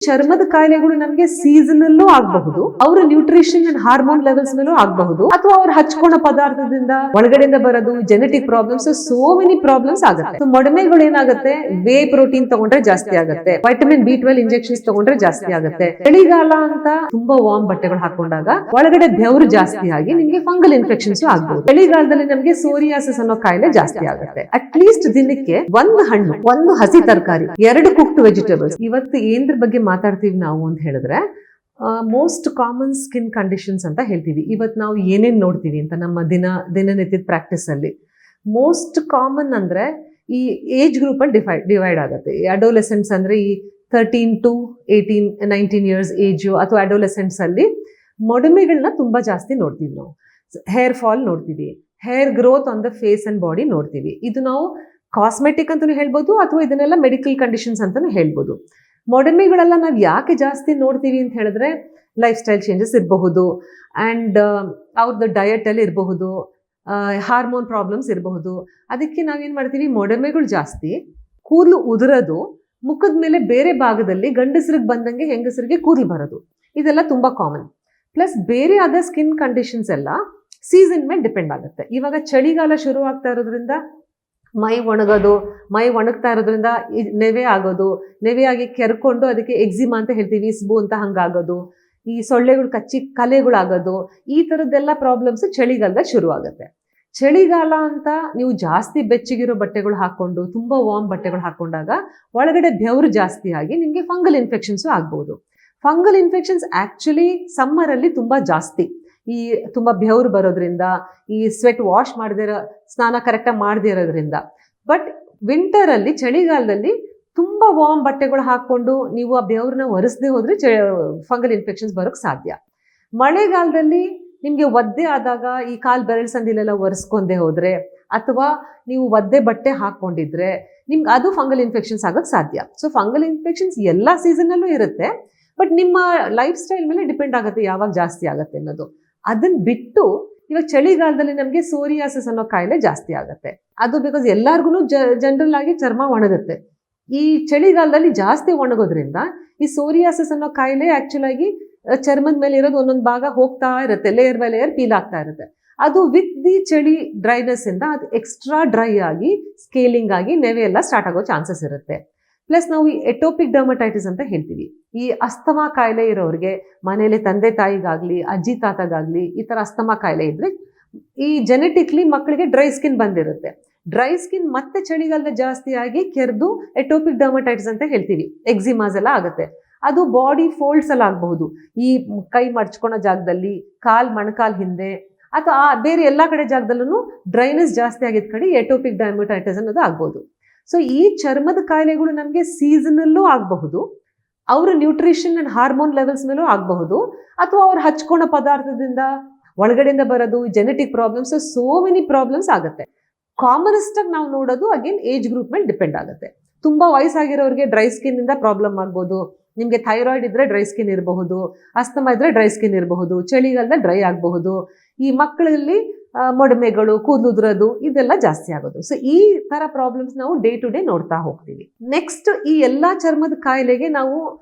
ಚರ್ಮದ ಕಾಯಿಲೆಗಳು ನಮಗೆ ಸೀಸನಲ್ಲೂ ಆಗಬಹುದು, ಅವರ ನ್ಯೂಟ್ರಿಷನ್ ಅಂಡ್ ಹಾರ್ಮೋನ್ ಲೆವೆಲ್ಸ್ ಮೇಲೂ ಆಗಬಹುದು, ಅಥವಾ ಅವ್ರು ಹಚ್ಕೊಂಡ ಪದಾರ್ಥದಿಂದ ಒಳಗಡೆಯಿಂದ ಬರೋದು genetic problems, so many problems ಆಗುತ್ತೆ. ಮೊಡಮೆಗಳು ಏನಾಗುತ್ತೆ, ವೇ ಪ್ರೋಟೀನ್ ತಗೊಂಡ್ರೆ ಜಾಸ್ತಿ ಆಗುತ್ತೆ, ವೈಟಮಿನ್ B12 ಇಂಜೆಕ್ಷನ್ಸ್ ತಗೊಂಡ್ರೆ ಜಾಸ್ತಿ ಆಗುತ್ತೆ. ಚಳಿಗಾಲ ಅಂತ ತುಂಬಾ ವಾರ್ಮ್ ಬಟ್ಟೆಗಳು ಹಾಕೊಂಡಾಗ ಒಳಗಡೆ ಬೆವರು ಜಾಸ್ತಿ ಆಗಿ ನಿಮ್ಗೆ ಫಂಗಲ್ ಇನ್ಫೆಕ್ಷನ್ಸ್ ಆಗಬಹುದು. ಚಳಿಗಾಲದಲ್ಲಿ ನಮ್ಗೆ ಸೋರಿಯಾಸಿಸ್ ಅನ್ನೋ ಕಾಯಿಲೆ ಜಾಸ್ತಿ ಆಗುತ್ತೆ. ಅಟ್ ಲೀಸ್ಟ್ ದಿನಕ್ಕೆ ಒಂದು ಹಣ್ಣು, ಒಂದು ಹಸಿ ತರಕಾರಿ, 2 ಕುಕ್ಡ್ ವೆಜಿಟೇಬಲ್ಸ್. ಇವತ್ತು ಏನ್ರ ಬಗ್ಗೆ ಮಾತಾಡ್ತೀವಿ ನಾವು ಅಂತ ಹೇಳಿದ್ರೆ, ಮೋಸ್ಟ್ ಕಾಮನ್ ಸ್ಕಿನ್ ಕಂಡೀಷನ್ಸ್ ಅಂತ ಹೇಳ್ತೀವಿ. ಇವತ್ತು ನಾವು ಏನೇನ್ ನೋಡ್ತೀವಿ ಅಂತ ನಮ್ಮ ದಿನನಿತ್ಯದ ಪ್ರಾಕ್ಟೀಸ್ ಅಲ್ಲಿ ಮೋಸ್ಟ್ ಕಾಮನ್ ಅಂದ್ರೆ ಈ ಏಜ್ ಗ್ರೂಪ್ ಅಲ್ಲಿ ಡಿವೈಡ್ ಆಗುತ್ತೆ. ಅಡೋಲೆಸೆಂಟ್ಸ್ ಅಂದ್ರೆ ಈ 13 to 19 ಇಯರ್ಸ್ ಏಜು ಅಥವಾ ಅಡೋಲೆಸೆಂಟ್ಸ್ ಅಲ್ಲಿ ಮೊಡಮೆಗಳನ್ನ ತುಂಬಾ ಜಾಸ್ತಿ ನೋಡ್ತೀವಿ ನಾವು. ಹೇರ್ ಫಾಲ್ ನೋಡ್ತೀವಿ, hair growth on the face and body ನೋಡ್ತೀವಿ. ಇದು ನಾವು ಕಾಸ್ಮೆಟಿಕ್ ಅಂತಾನು ಹೇಳ್ಬೋದು, ಅಥವಾ ಇದನ್ನೆಲ್ಲ ಮೆಡಿಕಲ್ ಕಂಡೀಷನ್ಸ್ ಅಂತಾನು ಹೇಳ್ಬೋದು. ಮೊಡಮೆಗಳೆಲ್ಲ ನಾವು ಯಾಕೆ ಜಾಸ್ತಿ ನೋಡ್ತೀವಿ ಅಂತ ಹೇಳಿದ್ರೆ, ಲೈಫ್ ಸ್ಟೈಲ್ ಚೇಂಜಸ್ ಇರಬಹುದು, ಆ್ಯಂಡ್ ಅವ್ರದ್ದು ಡಯಟಲ್ಲಿ ಇರಬಹುದು, ಹಾರ್ಮೋನ್ ಪ್ರಾಬ್ಲಮ್ಸ್ ಇರಬಹುದು. ಅದಕ್ಕೆ ನಾವೇನು ಮಾಡ್ತೀವಿ, ಮೊಡಮೆಗಳು ಜಾಸ್ತಿ, ಕೂದಲು ಉದುರೋದು, ಮುಖದ ಮೇಲೆ ಬೇರೆ ಭಾಗದಲ್ಲಿ ಗಂಡಸರಿಗೆ ಬಂದಂಗೆ ಹೆಂಗಸರಿಗೆ ಕೂದಲು ಬರೋದು, ಇದೆಲ್ಲ ತುಂಬ ಕಾಮನ್. ಪ್ಲಸ್ ಬೇರೆ ಆದ ಸ್ಕಿನ್ ಕಂಡೀಷನ್ಸ್ ಎಲ್ಲ ಸೀಸನ್ ಮೇಲೆ ಡಿಪೆಂಡ್ ಆಗುತ್ತೆ. ಇವಾಗ ಚಳಿಗಾಲ ಶುರು ಆಗ್ತಾ ಇರೋದ್ರಿಂದ ಮೈ ಒಣಗೋದು, ಮೈ ಒಣಗ್ತಾ ಇರೋದ್ರಿಂದ ನೆವೆ ಆಗೋದು, ನೆವೆ ಆಗಿ ಕೆರ್ಕೊಂಡು ಅದಕ್ಕೆ ಎಕ್ಸಿಮಾ ಅಂತ ಹೇಳ್ತೀವಿ, ಇಸ್ಬು ಅಂತ ಹಂಗಾಗೋದು, ಈ ಸೊಳ್ಳೆಗಳು ಕಚ್ಚಿ ಕಲೆಗಳಾಗೋದು, ಈ ಥರದ್ದೆಲ್ಲ ಪ್ರಾಬ್ಲಮ್ಸ್ ಚಳಿಗಾಲದಲ್ಲಿ ಶುರು ಆಗುತ್ತೆ. ಚಳಿಗಾಲ ಅಂತ ನೀವು ಜಾಸ್ತಿ ಬೆಚ್ಚಗಿರೋ ಬಟ್ಟೆಗಳು ಹಾಕೊಂಡು, ತುಂಬ ವಾರ್ಮ್ ಬಟ್ಟೆಗಳು ಹಾಕೊಂಡಾಗ ಒಳಗಡೆ ಬೆವರು ಜಾಸ್ತಿ ಆಗಿ ನಿಮಗೆ ಫಂಗಲ್ ಇನ್ಫೆಕ್ಷನ್ಸು ಆಗ್ಬೋದು. ಫಂಗಲ್ ಇನ್ಫೆಕ್ಷನ್ಸ್ ಆ್ಯಕ್ಚುಲಿ ಸಮ್ಮರಲ್ಲಿ ತುಂಬ ಜಾಸ್ತಿ. ಈ ತುಂಬ ಬೆವರು ಬರೋದ್ರಿಂದ, ಈ ಸ್ವೆಟ್ ವಾಶ್ ಸ್ನಾನ ಕರೆಕ್ಟಾಗಿ ಮಾಡದೇ ಇರೋದ್ರಿಂದ. ಬಟ್ ವಿಂಟರಲ್ಲಿ, ಚಳಿಗಾಲದಲ್ಲಿ ತುಂಬ ವಾರ್ಮ್ ಬಟ್ಟೆಗಳು ಹಾಕ್ಕೊಂಡು ನೀವು ಆ ಬೆವ್ರನ್ನ ಒರೆಸದೆ ಹೋದರೆ ಫಂಗಲ್ ಇನ್ಫೆಕ್ಷನ್ಸ್ ಬರೋಕ್ಕೆ ಸಾಧ್ಯ. ಮಳೆಗಾಲದಲ್ಲಿ ನಿಮಗೆ ಒದ್ದೆ ಆದಾಗ ಈ ಕಾಲು ಬೆರಳು ಸಂದಿಲೆಲ್ಲ ಒರೆಸ್ಕೊಂಡೇ ಹೋದರೆ, ಅಥವಾ ನೀವು ಒದ್ದೆ ಬಟ್ಟೆ ಹಾಕ್ಕೊಂಡಿದ್ರೆ ನಿಮ್ಗೆ ಅದು ಫಂಗಲ್ ಇನ್ಫೆಕ್ಷನ್ಸ್ ಆಗೋಕ್ಕೆ ಸಾಧ್ಯ. ಸೊ ಫಂಗಲ್ ಇನ್ಫೆಕ್ಷನ್ಸ್ ಎಲ್ಲ ಸೀಸನಲ್ಲೂ ಇರುತ್ತೆ, ಬಟ್ ನಿಮ್ಮ ಲೈಫ್ ಸ್ಟೈಲ್ ಮೇಲೆ ಡಿಪೆಂಡ್ ಆಗುತ್ತೆ ಯಾವಾಗ ಜಾಸ್ತಿ ಆಗುತ್ತೆ ಅನ್ನೋದು. ಅದನ್ನ ಬಿಟ್ಟು ಇವಾಗ ಚಳಿಗಾಲದಲ್ಲಿ ನಮಗೆ ಸೋರಿಯಾಸಿಸ್ ಅನ್ನೋ ಕಾಯಿಲೆ ಜಾಸ್ತಿ ಆಗುತ್ತೆ. ಅದು ಬಿಕಾಸ್ ಎಲ್ಲಾರ್ಗು ಜನರಲ್ ಆಗಿ ಚರ್ಮ ಒಣಗುತ್ತೆ. ಈ ಚಳಿಗಾಲದಲ್ಲಿ ಜಾಸ್ತಿ ಒಣಗೋದ್ರಿಂದ ಈ ಸೋರಿಯಾಸಿಸ್ ಅನ್ನೋ ಕಾಯಿಲೆ ಆಕ್ಚುಲ್ ಆಗಿ ಚರ್ಮದ ಮೇಲೆ ಇರೋದು ಒಂದೊಂದು ಭಾಗ ಹೋಗ್ತಾ ಇರುತ್ತೆ, ಲೇಯರ್ ಬೈ ಲೇಯರ್ ಪೀಲ್ ಆಗ್ತಾ ಇರುತ್ತೆ. ಅದು ವಿತ್ ದಿ ಚಳಿ ಡ್ರೈನೆಸ್ ಇಂದ ಅದು ಎಕ್ಸ್ಟ್ರಾ ಡ್ರೈ ಆಗಿ ಸ್ಕೇಲಿಂಗ್ ಆಗಿ ನೆವೆ ಎಲ್ಲ ಸ್ಟಾರ್ಟ್ ಆಗೋ ಚಾನ್ಸಸ್ ಇರುತ್ತೆ. ಪ್ಲಸ್ ನಾವು ಈ ಎಟೋಪಿಕ್ ಡರ್ಮಟೈಟಿಸ್ ಅಂತ ಹೇಳ್ತೀವಿ. ಈ ಅಸ್ತಮಾ ಕಾಯಿಲೆ ಇರೋರಿಗೆ, ಮನೆಯಲ್ಲಿ ತಂದೆ ತಾಯಿಗಾಗ್ಲಿ ಅಜ್ಜಿ ತಾತಗಾಗ್ಲಿ ಈ ಥರ ಅಸ್ತಮಾ ಕಾಯಿಲೆ ಇದ್ರೆ, ಈ ಜೆನೆಟಿಕ್ಲಿ ಮಕ್ಕಳಿಗೆ ಡ್ರೈ ಸ್ಕಿನ್ ಬಂದಿರುತ್ತೆ. ಡ್ರೈ ಸ್ಕಿನ್ ಮತ್ತೆ ಚಳಿಗಾಲದಲ್ಲಿ ಜಾಸ್ತಿ ಆಗಿ ಕೆರೆದು ಎಟೋಪಿಕ್ ಡರ್ಮಟೈಟಿಸ್ ಅಂತ ಹೇಳ್ತೀವಿ. ಎಕ್ಸಿಮಾಸ್ ಎಲ್ಲ ಆಗುತ್ತೆ. ಅದು ಬಾಡಿ ಫೋಲ್ಡ್ಸ್ ಅಲ್ಲಿ ಆಗಬಹುದು, ಈ ಕೈ ಮಡ್ಚ್ಕೊಳೋ ಜಾಗದಲ್ಲಿ, ಮೊಣಕಾಲ್ ಹಿಂದೆ, ಅಥವಾ ಬೇರೆ ಎಲ್ಲ ಕಡೆ ಜಾಗದಲ್ಲೂ ಡ್ರೈನೆಸ್ ಜಾಸ್ತಿ ಆಗಿದ ಕಡೆ ಎಟೋಪಿಕ್ ಡರ್ಮಟೈಟಿಸ್ ಅನ್ನೋದು ಆಗ್ಬೋದು. ಸೊ ಈ ಚರ್ಮದ ಕಾಯಿಲೆಗಳು ನಮಗೆ ಸೀಸನಲ್ಲೂ ಆಗಬಹುದು, ಅವರ ನ್ಯೂಟ್ರಿಷನ್ ಅಂಡ್ ಹಾರ್ಮೋನ್ ಲೆವೆಲ್ಸ್ ಮೇಲೂ ಆಗಬಹುದು, ಅಥವಾ ಅವ್ರು ಹಚ್ಕೊಂಡ ಪದಾರ್ಥದಿಂದ ಒಳಗಡೆಯಿಂದ ಬರೋದು genetic problems, so many problems ಆಗುತ್ತೆ. ಕಾಮನೆಸ್ಟ್ ಆಗಿ ನಾವು ನೋಡೋದು ಅಗೇನ್ ಏಜ್ ಗ್ರೂಪ್ ಮೇಲೆ ಡಿಪೆಂಡ್ ಆಗುತ್ತೆ. ತುಂಬ ವಯಸ್ಸಾಗಿರೋರಿಗೆ ಡ್ರೈ ಸ್ಕಿನ್ ಇಂದ ಪ್ರಾಬ್ಲಮ್ ಆಗ್ಬೋದು, ನಿಮಗೆ ಥೈರಾಯ್ಡ್ ಇದ್ರೆ ಡ್ರೈ ಸ್ಕಿನ್ ಇರಬಹುದು, ಅಸ್ತಮಾ ಇದ್ರೆ ಡ್ರೈ ಸ್ಕಿನ್ ಇರಬಹುದು, ಚಳಿಗಾಲದಲ್ಲಿ ಡ್ರೈ ಆಗಬಹುದು. ಈ ಮಕ್ಕಳಲ್ಲಿ ಮೊಡಮೆಗಳು, ಕೂದಲುದ್ರದು ಇದೆಲ್ಲ ಜಾಸ್ತಿ ಆಗೋದು. ಸೊ ಈ ತರ ಪ್ರಾಬ್ಲಮ್ಸ್ ನಾವು ಡೇ ಟು ಡೇ ನೋಡ್ತಾ ಹೋಗ್ತೀವಿ. ನೆಕ್ಸ್ಟ್, ಈ ಎಲ್ಲಾ ಚರ್ಮದ ಕಾಯಿಲೆಗೆ ನಾವು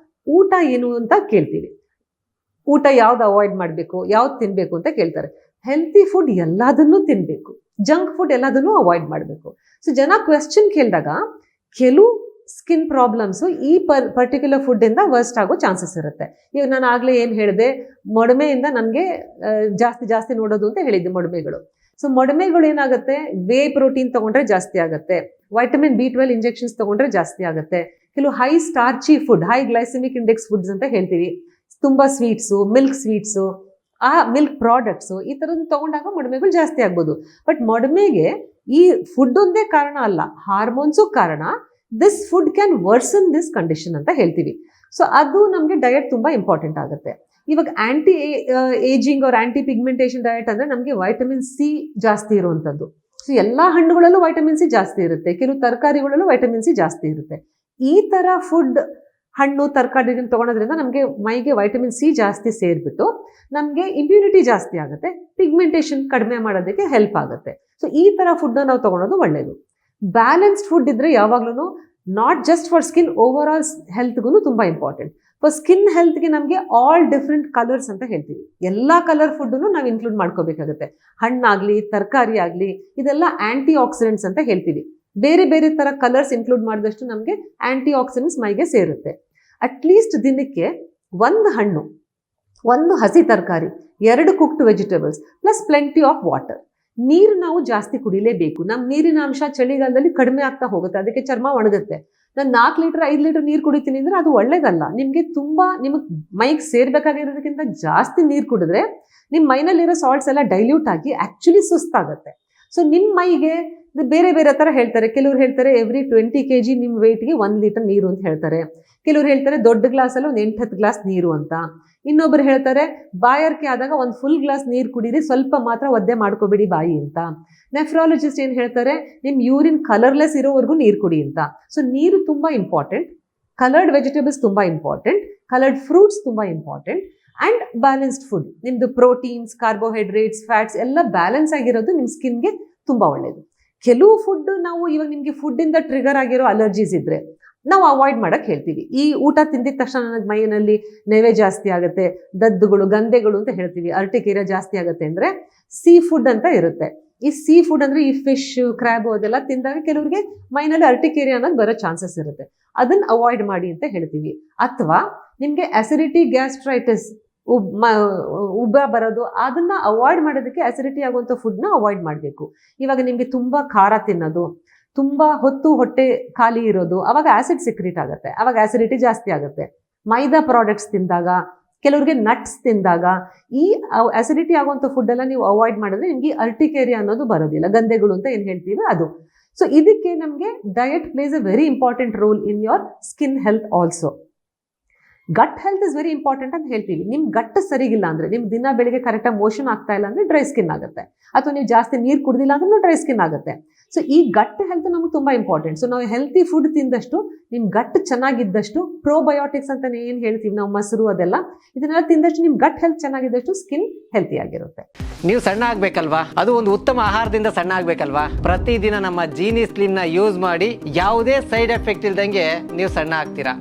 ಊಟ ಏನು ಅಂತ ಕೇಳ್ತೀವಿ. ಊಟ ಯಾವ್ದು ಅವಾಯ್ಡ್ ಮಾಡಬೇಕು, ಯಾವ್ದು ತಿನ್ಬೇಕು ಅಂತ ಕೇಳ್ತಾರೆ. ಹೆಲ್ತಿ ಫುಡ್ ಎಲ್ಲದನ್ನೂ ತಿನ್ಬೇಕು, ಜಂಕ್ ಫುಡ್ ಎಲ್ಲದನ್ನೂ ಅವಾಯ್ಡ್ ಮಾಡಬೇಕು. ಸೊ ಜನ ಕ್ವೆಶ್ಚನ್ ಕೇಳಿದಾಗ ಕೆಲವು ಸ್ಕಿನ್ ಪ್ರಾಬ್ಲಮ್ಸು ಈ ಪರ್ಟಿಕ್ಯುಲರ್ ಫುಡ್ ಇಂದ ವರ್ಸ್ಟ್ ಆಗೋ ಚಾನ್ಸಸ್ ಇರುತ್ತೆ. ಈಗ ನಾನು ಆಗ್ಲೇ ಏನು ಹೇಳಿದೆ, ಮೊಡಮೆಯಿಂದ ನನಗೆ ಜಾಸ್ತಿ ನೋಡೋದು ಅಂತ ಹೇಳಿದ್ದೆ ಮೊಡಮೆಗಳು. ಸೊ ಮೊಡಮೆಗಳು ಏನಾಗುತ್ತೆ, ವೇ ಪ್ರೋಟೀನ್ ತಗೊಂಡ್ರೆ ಜಾಸ್ತಿ ಆಗುತ್ತೆ, ವೈಟಮಿನ್ B12 ಇಂಜೆಕ್ಷನ್ಸ್ ತಗೊಂಡ್ರೆ ಜಾಸ್ತಿ ಆಗುತ್ತೆ. ಕೆಲವು high starchy food, high glycemic index foods ಅಂತ ಹೇಳ್ತೀವಿ, ತುಂಬ ಸ್ವೀಟ್ಸು, ಮಿಲ್ಕ್ ಸ್ವೀಟ್ಸು, ಆ ಮಿಲ್ಕ್ ಪ್ರಾಡಕ್ಟ್ಸು, ಈ ಥರದ್ದು ತಗೊಂಡಾಗ ಮೊಡಮೆಗಳು ಜಾಸ್ತಿ ಆಗ್ಬೋದು. ಬಟ್ ಮೊಡಮೆಗೆ ಈ ಫುಡ್ ಒಂದೇ ಕಾರಣ ಅಲ್ಲ, ಹಾರ್ಮೋನ್ಸು ಕಾರಣ. This food can version this condition ಅಂತ ಹೇಳ್ತೀವಿ. ಸೊ ಅದು ನಮಗೆ ಡಯಟ್ ತುಂಬ ಇಂಪಾರ್ಟೆಂಟ್ ಆಗುತ್ತೆ. ಇವಾಗ ಆಂಟಿ ಏಜಿಂಗ್ ಅವ್ರ ಆಂಟಿ ಪಿಗ್ಮೆಂಟೇಷನ್ ಡಯಟ್ ಅಂದರೆ ನಮಗೆ ವೈಟಮಿನ್ ಸಿ ಜಾಸ್ತಿ ಇರುವಂಥದ್ದು. ಸೊ ಎಲ್ಲ ಹಣ್ಣುಗಳಲ್ಲೂ ವೈಟಮಿನ್ ಸಿ ಜಾಸ್ತಿ ಇರುತ್ತೆ, ಕೆಲವು ತರಕಾರಿಗಳಲ್ಲೂ ವೈಟಮಿನ್ ಸಿ ಜಾಸ್ತಿ ಇರುತ್ತೆ. ಈ ಥರ ಫುಡ್, ಹಣ್ಣು ತರಕಾರಿಗಳನ್ನ ತೊಗೊಳೋದ್ರಿಂದ ನಮಗೆ ಮೈಗೆ ವೈಟಮಿನ್ ಸಿ ಜಾಸ್ತಿ ಸೇರಿಬಿಟ್ಟು ನಮಗೆ ಇಮ್ಯುನಿಟಿ ಜಾಸ್ತಿ ಆಗುತ್ತೆ, ಪಿಗ್ಮೆಂಟೇಷನ್ ಕಡಿಮೆ ಮಾಡೋದಕ್ಕೆ ಹೆಲ್ಪ್ ಆಗುತ್ತೆ. ಸೊ ಈ ಥರ ಫುಡ್ನ ನಾವು ತೊಗೊಳೋದು ಒಳ್ಳೆಯದು. ಬ್ಯಾಲೆನ್ಸ್ಡ್ ಫುಡ್ ಇದ್ದರೆ ಯಾವಾಗ್ಲೂ not just for skin, overall ಹೆಲ್ತ್ಗೂ ತುಂಬ ಇಂಪಾರ್ಟೆಂಟ್. ಫಾರ್ ಸ್ಕಿನ್ ಹೆಲ್ತ್ಗೆ ನಮಗೆ ಆಲ್ ಡಿಫ್ರೆಂಟ್ ಕಲರ್ಸ್ ಅಂತ ಹೇಳ್ತೀವಿ. ಎಲ್ಲಾ ಕಲರ್ ಫುಡ್ನು ನಾವು ಇನ್ಕ್ಲೂಡ್ ಮಾಡ್ಕೋಬೇಕಾಗುತ್ತೆ. ಹಣ್ಣಾಗ್ಲಿ, ತರಕಾರಿ ಆಗಲಿ, ಇದೆಲ್ಲ ಆಂಟಿ ಆಕ್ಸಿಡೆಂಟ್ಸ್ ಅಂತ ಹೇಳ್ತೀವಿ. ಬೇರೆ ಬೇರೆ ತರ ಕಲರ್ಸ್ ಇನ್ಕ್ಲೂಡ್ ಮಾಡಿದಷ್ಟು ನಮಗೆ ಆಂಟಿ ಆಕ್ಸಿಡೆಂಟ್ಸ್ ಮೈಗೆ ಸೇರುತ್ತೆ. ಅಟ್ಲೀಸ್ಟ್ ದಿನಕ್ಕೆ 1 ಹಣ್ಣು, 1 ಹಸಿ ತರಕಾರಿ, 2 cooked vegetables plus plenty of water. ನೀರು ನಾವು ಜಾಸ್ತಿ ಕುಡಿಲೇಬೇಕು. ನಮ್ಮ ನೀರಿನ ಅಂಶ ಚಳಿಗಾಲದಲ್ಲಿ ಕಡಿಮೆ ಆಗ್ತಾ ಹೋಗುತ್ತೆ, ಅದಕ್ಕೆ ಚರ್ಮ ಒಣಗುತ್ತೆ. ನಾನು 4 ಲೀಟರ್ 5 ಲೀಟರ್ ನೀರು ಕುಡಿತೀನಿ ಅಂದ್ರೆ ಅದು ಒಳ್ಳೇದಲ್ಲ. ನಿಮಗೆ ನಿಮಗೆ ಮೈಗೆ ಸೇರ್ಬೇಕಾಗಿರೋದಕ್ಕಿಂತ ಜಾಸ್ತಿ ನೀರು ಕುಡಿದ್ರೆ ನಿಮ್ಮ ಮೈನಲ್ಲಿರೋ ಸಾಲ್ಟ್ಸ್ ಎಲ್ಲ ಡೈಲ್ಯೂಟ್ ಆಗಿ ಆಕ್ಚುಲಿ ಸುಸ್ತಾಗುತ್ತೆ. ಸೊ ನಿಮ್ಮ ಮೈಗೆ ಬೇರೆ ಬೇರೆ ತರ ಹೇಳ್ತಾರೆ. ಕೆಲವ್ರು ಹೇಳ್ತಾರೆ ಎವ್ರಿ 20 kg ನಿಮ್ಮ ವೆಯ್ಟ್ಗೆ 1 ಲೀಟರ್ ನೀರು ಅಂತ ಹೇಳ್ತಾರೆ. ಕೆಲವ್ರು ಹೇಳ್ತಾರೆ ದೊಡ್ಡ ಗ್ಲಾಸಲ್ಲಿ ಒಂದು 8-10 ಗ್ಲಾಸ್ ನೀರು ಅಂತ. ಇನ್ನೊಬ್ರು ಹೇಳ್ತಾರೆ ಬಾಯಾರಿಕೆ ಆದಾಗ ಒಂದು ಫುಲ್ ಗ್ಲಾಸ್ ನೀರು ಕುಡೀರಿ, ಸ್ವಲ್ಪ ಮಾತ್ರ ಒದ್ದೆ ಮಾಡ್ಕೋಬೇಡಿ ಬಾಯಿ ಅಂತ. ನೆಫ್ರಾಲಜಿಸ್ಟ್ ಏನ್ ಹೇಳ್ತಾರೆ, ನಿಮ್ ಯೂರಿನ್ ಕಲರ್ಲೆಸ್ ಇರೋವರೆಗೂ ನೀರು ಕುಡಿ ಅಂತ. ಸೊ ನೀರು ತುಂಬಾ ಇಂಪಾರ್ಟೆಂಟ್. ಕಲರ್ಡ್ ವೆಜಿಟೇಬಲ್ಸ್ ತುಂಬಾ ಇಂಪಾರ್ಟೆಂಟ್, ಕಲರ್ಡ್ ಫ್ರೂಟ್ಸ್ ತುಂಬಾ ಇಂಪಾರ್ಟೆಂಟ್, ಅಂಡ್ ಬ್ಯಾಲೆನ್ಸ್ಡ್ ಫುಡ್. ನಿಮ್ದು ಪ್ರೋಟೀನ್ಸ್, ಕಾರ್ಬೋಹೈಡ್ರೇಟ್ಸ್, ಫ್ಯಾಟ್ಸ್ ಎಲ್ಲ ಬ್ಯಾಲೆನ್ಸ್ ಆಗಿರೋದು ನಿಮ್ಮ ಸ್ಕಿನ್ಗೆ ತುಂಬಾ ಒಳ್ಳೇದು. ಕೆಲವು ಫುಡ್ ನಾವು ಇವಾಗ ನಿಮ್ಗೆ ಫುಡ್ ಇಂದ ಟ್ರಿಗರ್ ಆಗಿರೋ ಅಲರ್ಜೀಸ್ ಇದ್ರೆ ನಾವು ಅವಾಯ್ಡ್ ಮಾಡಕ್ ಹೇಳ್ತೀವಿ. ಈ ಊಟ ತಿಂದಿದ ತಕ್ಷಣ ನನಗೆ ಮೈಯಲ್ಲಿ ನೆವೆ ಜಾಸ್ತಿ ಆಗುತ್ತೆ, ದದ್ದುಗಳು, ಗಂಧೆಗಳು ಅಂತ ಹೇಳ್ತೀವಿ, ಅರ್ಟಿಕೇರಿಯಾ ಜಾಸ್ತಿ ಆಗುತ್ತೆ ಅಂದ್ರೆ ಸೀ ಫುಡ್ ಅಂತ ಇರುತ್ತೆ. ಈ ಸೀ ಫುಡ್ ಅಂದ್ರೆ ಈ ಫಿಶ್, ಕ್ರ್ಯಾಬ್ ಅದೆಲ್ಲ ತಿಂದಾಗ ಕೆಲವರಿಗೆ ಮೈನಲ್ಲಿ ಅರ್ಟಿಕೇರಿಯಾ ಅನ್ನೋದು ಬರೋ ಚಾನ್ಸಸ್ ಇರುತ್ತೆ. ಅದನ್ನ ಅವಾಯ್ಡ್ ಮಾಡಿ ಅಂತ ಹೇಳ್ತೀವಿ. ಅಥವಾ ನಿಮ್ಗೆ ಅಸಿಡಿಟಿ, ಗ್ಯಾಸ್ಟ್ರೈಟಿಸ್, ಉಬ್ಬ ಬರೋದು, ಅದನ್ನ ಅವಾಯ್ಡ್ ಮಾಡೋದಕ್ಕೆ ಅಸಿಡಿಟಿ ಆಗುವಂಥ ಫುಡ್ನ ಅವಾಯ್ಡ್ ಮಾಡಬೇಕು. ಇವಾಗ ನಿಮ್ಗೆ ತುಂಬಾ ಖಾರ ತಿನ್ನೋದು, ತುಂಬಾ ಹೊತ್ತು ಹೊಟ್ಟೆ ಖಾಲಿ ಇರೋದು, ಅವಾಗ ಆಸಿಡ್ ಸಿಕ್ರೀಟ್ ಆಗುತ್ತೆ, ಅವಾಗ ಆಸಿಡಿಟಿ ಜಾಸ್ತಿ ಆಗುತ್ತೆ. ಮೈದಾ ಪ್ರಾಡಕ್ಟ್ಸ್ ತಿಂದಾಗ, ಕೆಲವ್ರಿಗೆ ನಟ್ಸ್ ತಿಂದಾಗ ಈ ಆಸಿಡಿಟಿ ಆಗುವಂಥ ಫುಡ್ ಎಲ್ಲ ನೀವು ಅವಾಯ್ಡ್ ಮಾಡಿದ್ರೆ ನಿಮ್ಗೆ ಅರ್ಟಿಕೇರಿಯಾ ಅನ್ನೋದು ಬರೋದಿಲ್ಲ, ಗಂಧೆಗಳು ಅಂತ ಏನ್ ಹೇಳ್ತೀವಿ ಅದು. ಸೊ ಇದಕ್ಕೆ ನಮಗೆ diet plays a very important role in your skin health also. Gut health is very important ಅಂತ ಹೇಳ್ತೀವಿ. ನಿಮ್ ಗಟ್ ಸರಿಗಿಲ್ಲ ಅಂದ್ರೆ, ನಿಮ್ ದಿನ ಬೆಳಿಗ್ಗೆ ಕರೆಕ್ಟಾಗಿ ಮೋಷನ್ ಆಗ್ತಾ ಇಲ್ಲ ಅಂದ್ರೆ ಡ್ರೈ ಸ್ಕಿನ್ ಆಗುತ್ತೆ, ಅಥವಾ ನೀವು ಜಾಸ್ತಿ ನೀರು ಕುಡ್ದಿಲ್ಲ ಅಂದ್ರೆ ಡ್ರೈ ಸ್ಕಿನ್ ಆಗುತ್ತೆ. ಸೊ ಈ ಗಟ್ ಹೆಲ್ತ್ ನಮ್ಗೆ ತುಂಬಾ ಇಂಪಾರ್ಟೆಂಟ್. ಸೊ ನಾವು ಹೆಲ್ತಿ ಫುಡ್ ತಿಂದಷ್ಟು ನಿಮ್ ಗಟ್ ಚೆನ್ನಾಗಿದ್ದಷ್ಟು, ಪ್ರೋಬಯೋಟಿಕ್ಸ್ ಅಂತ ಏನ್ ಹೇಳ್ತೀವಿ ನಾವು, ಮೊಸರು ಅದೆಲ್ಲ, ಇದನ್ನೆಲ್ಲ ತಿಂದಷ್ಟು ನಿಮ್ ಗಟ್ ಹೆಲ್ತ್ ಚೆನ್ನಾಗಿದ್ದಷ್ಟು ಸ್ಕಿನ್ ಹೆಲ್ತಿ ಆಗಿರುತ್ತೆ. ನೀವು ಸಣ್ಣ ಆಗ್ಬೇಕಲ್ವಾ, ಅದು ಒಂದು ಉತ್ತಮ ಆಹಾರದಿಂದ ಸಣ್ಣ ಆಗ್ಬೇಕಲ್ವಾ. ಪ್ರತಿದಿನ ನಮ್ಮ ಜೀನಿ ಸ್ಲಿಮ್ ನ ಯೂಸ್ ಮಾಡಿ ಯಾವುದೇ ಸೈಡ್ ಎಫೆಕ್ಟ್ ಇಲ್ದಂಗೆ ನೀವು ಸಣ್ಣ ಆಗ್ತೀರಾ.